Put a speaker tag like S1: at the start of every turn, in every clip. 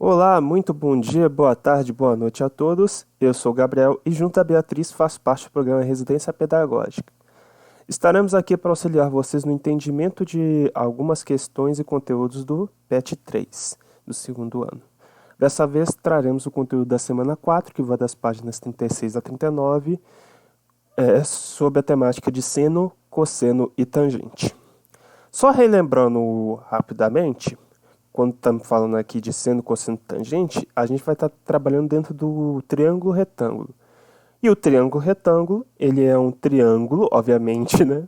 S1: Olá, muito bom dia, boa tarde, boa noite a todos. Eu sou o Gabriel e junto à Beatriz faço parte do programa Residência Pedagógica. Estaremos aqui para auxiliar vocês no entendimento de algumas questões e conteúdos do PET 3, do segundo ano. Dessa vez traremos o conteúdo da semana 4, que vai das páginas 36 a 39, sobre a temática de seno, cosseno e tangente. Só relembrando rapidamente, quando estamos falando aqui de seno, cosseno e tangente, a gente vai estar trabalhando dentro do triângulo retângulo. E o triângulo retângulo, ele é um triângulo, obviamente, né?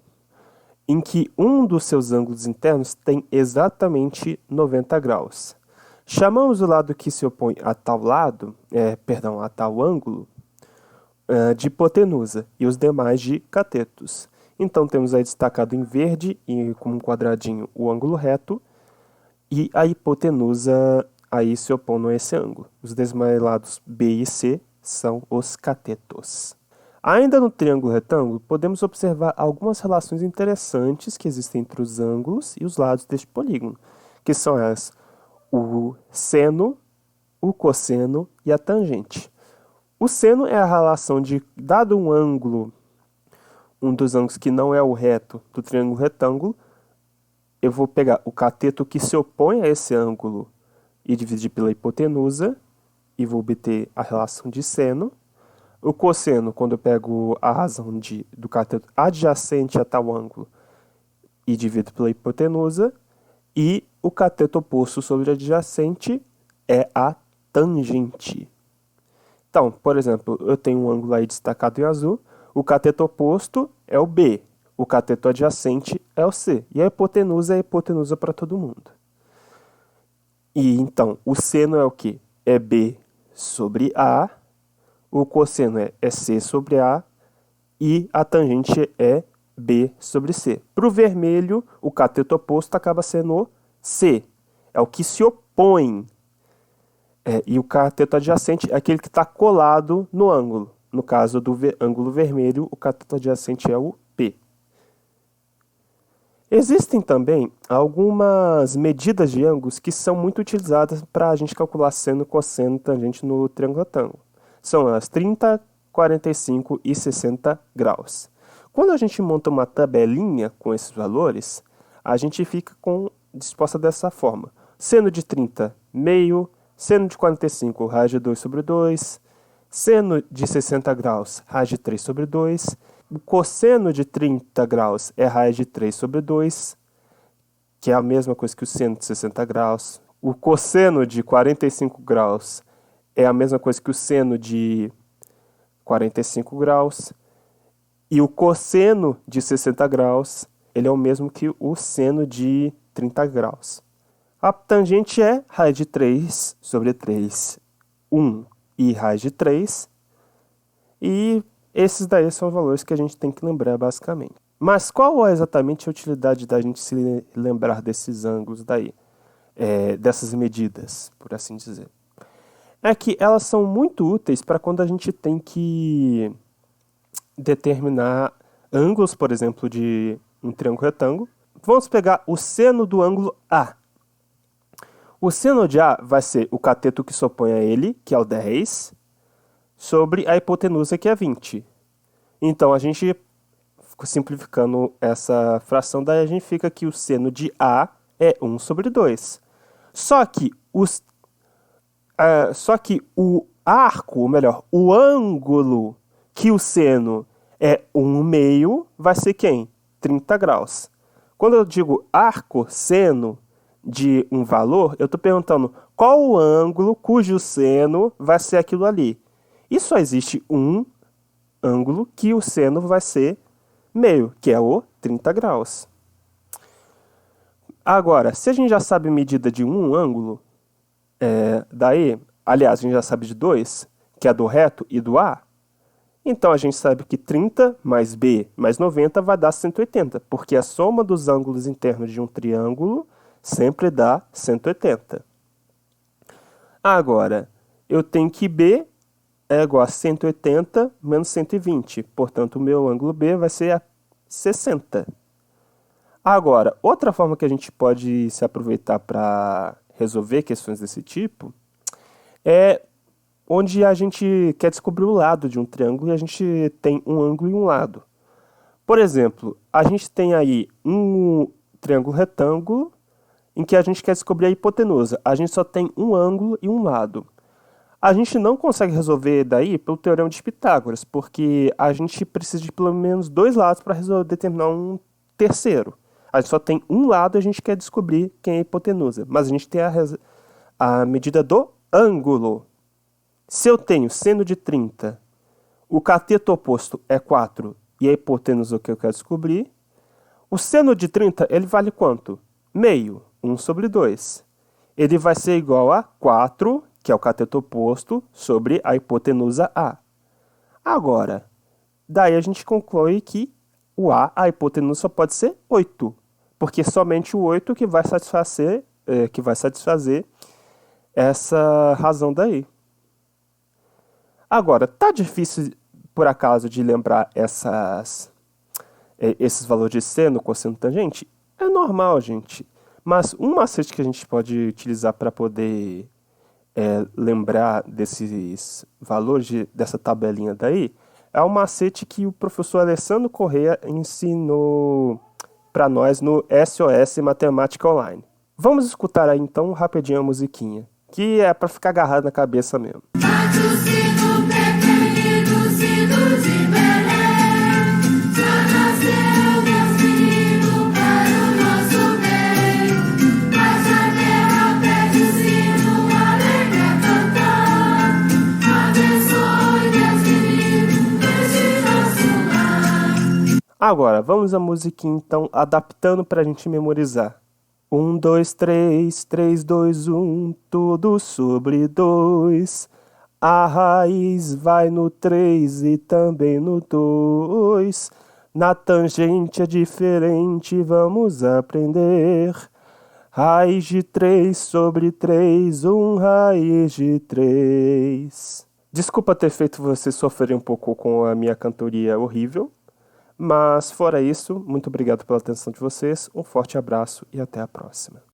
S1: Em que um dos seus ângulos internos tem exatamente 90 graus. Chamamos o lado que se opõe a tal lado, a tal ângulo, de hipotenusa e os demais de catetos. Então temos aí destacado em verde e como um quadradinho o ângulo reto e a hipotenusa aí se opondo a esse ângulo. Os demais lados B e C são os catetos. Ainda no triângulo retângulo, podemos observar algumas relações interessantes que existem entre os ângulos e os lados deste polígono, que são as o seno, o cosseno e a tangente. O seno é a relação de, dado um ângulo, um dos ângulos que não é o reto do triângulo retângulo, eu vou pegar o cateto que se opõe a esse ângulo e dividir pela hipotenusa, e vou obter a relação de seno. O cosseno, quando eu pego a razão do cateto adjacente a tal ângulo e divido pela hipotenusa. E o cateto oposto sobre adjacente é a tangente. Então, por exemplo, eu tenho um ângulo aí destacado em azul. O cateto oposto é o B. O cateto adjacente é o C. E a hipotenusa é a hipotenusa para todo mundo. E então, o seno é o quê? É B sobre A. O cosseno é C sobre A. E a tangente é B sobre C. Para o vermelho, o cateto oposto acaba sendo C. É o que se opõe. E o cateto adjacente é aquele que está colado no ângulo. No caso do ângulo vermelho, o cateto adjacente é o P. Existem também algumas medidas de ângulos que são muito utilizadas para a gente calcular seno, cosseno e tangente no triângulo retângulo. São as 30, 45 e 60 graus. Quando a gente monta uma tabelinha com esses valores, a gente fica disposta dessa forma. Seno de 30, meio. Seno de 45, raiz de 2 sobre 2. Seno de 60 graus, raiz de 3 sobre 2. O cosseno de 30 graus é raiz de 3 sobre 2, que é a mesma coisa que o seno de 60 graus. O cosseno de 45 graus é a mesma coisa que o seno de 45 graus. E o cosseno de 60 graus, ele é o mesmo que o seno de 30 graus. A tangente é raiz de 3 sobre 3, 1 e raiz de 3. E esses daí são os valores que a gente tem que lembrar basicamente. Mas qual é exatamente a utilidade da gente se lembrar desses ângulos daí? Dessas medidas, por assim dizer. É que elas são muito úteis para quando a gente tem que determinar ângulos, por exemplo, de um triângulo retângulo. Vamos pegar o seno do ângulo A. O seno de A vai ser o cateto que se opõe a ele, que é o 10, sobre a hipotenusa, que é 20. Então, a gente, simplificando essa fração, daí a gente fica que o seno de A é 1 sobre 2. Só que o arco, ou melhor, o ângulo que o seno é 1 meio, vai ser quem? 30 graus. Quando eu digo arco, seno de um valor, eu estou perguntando qual o ângulo cujo seno vai ser aquilo ali. E só existe um ângulo que o seno vai ser meio, que é o 30 graus. Agora, se a gente já sabe a medida de um ângulo, aliás, a gente já sabe de dois, que é do reto e do A, então a gente sabe que 30 mais B mais 90 vai dar 180, porque a soma dos ângulos internos de um triângulo sempre dá 180. Agora, eu tenho que B é igual a 180 menos 120. Portanto, o meu ângulo B vai ser a 60. Agora, outra forma que a gente pode se aproveitar para resolver questões desse tipo É onde a gente quer descobrir o lado de um triângulo e a gente tem um ângulo e um lado. Por exemplo, a gente tem aí um triângulo retângulo em que a gente quer descobrir a hipotenusa. A gente só tem um ângulo e um lado. A gente não consegue resolver daí pelo teorema de Pitágoras, porque a gente precisa de pelo menos dois lados para determinar um terceiro. A gente só tem um lado e a gente quer descobrir quem é a hipotenusa. Mas a gente tem a medida do ângulo. Se eu tenho seno de 30, o cateto oposto é 4 e a hipotenusa que eu quero descobrir, o seno de 30 ele vale quanto? Meio, 1 sobre 2. Ele vai ser igual a 4, que é o cateto oposto, sobre a hipotenusa A. Agora, daí a gente conclui que o A, a hipotenusa, só pode ser 8, porque somente o 8 que vai satisfazer essa razão daí. Agora, tá difícil, por acaso, de lembrar esses valores de seno, cosseno, tangente? É normal, gente. Mas um macete que a gente pode utilizar para poder lembrar desses valores, dessa tabelinha daí, é o macete que o professor Alessandro Corrêa ensinou para nós no SOS Matemática Online. Vamos escutar aí então rapidinho a musiquinha, que é para ficar agarrado na cabeça mesmo.
S2: Bate o sino pequenino, sino de Belém, já nasceu Deus menino para o nosso bem. Mas a terra pede o sino, alegre a cantar. Abençoe Deus menino, este nosso lar.
S1: Agora, vamos à musiquinha então, adaptando para a gente memorizar. 1, 2, 3, 3, 2, 1, tudo sobre 2. A raiz vai no 3 e também no 2. Na tangente é diferente, vamos aprender. Raiz de 3 sobre 3, 1 raiz de 3. Desculpa ter feito você sofrer um pouco com a minha cantoria horrível. Mas fora isso, muito obrigado pela atenção de vocês, um forte abraço e até a próxima.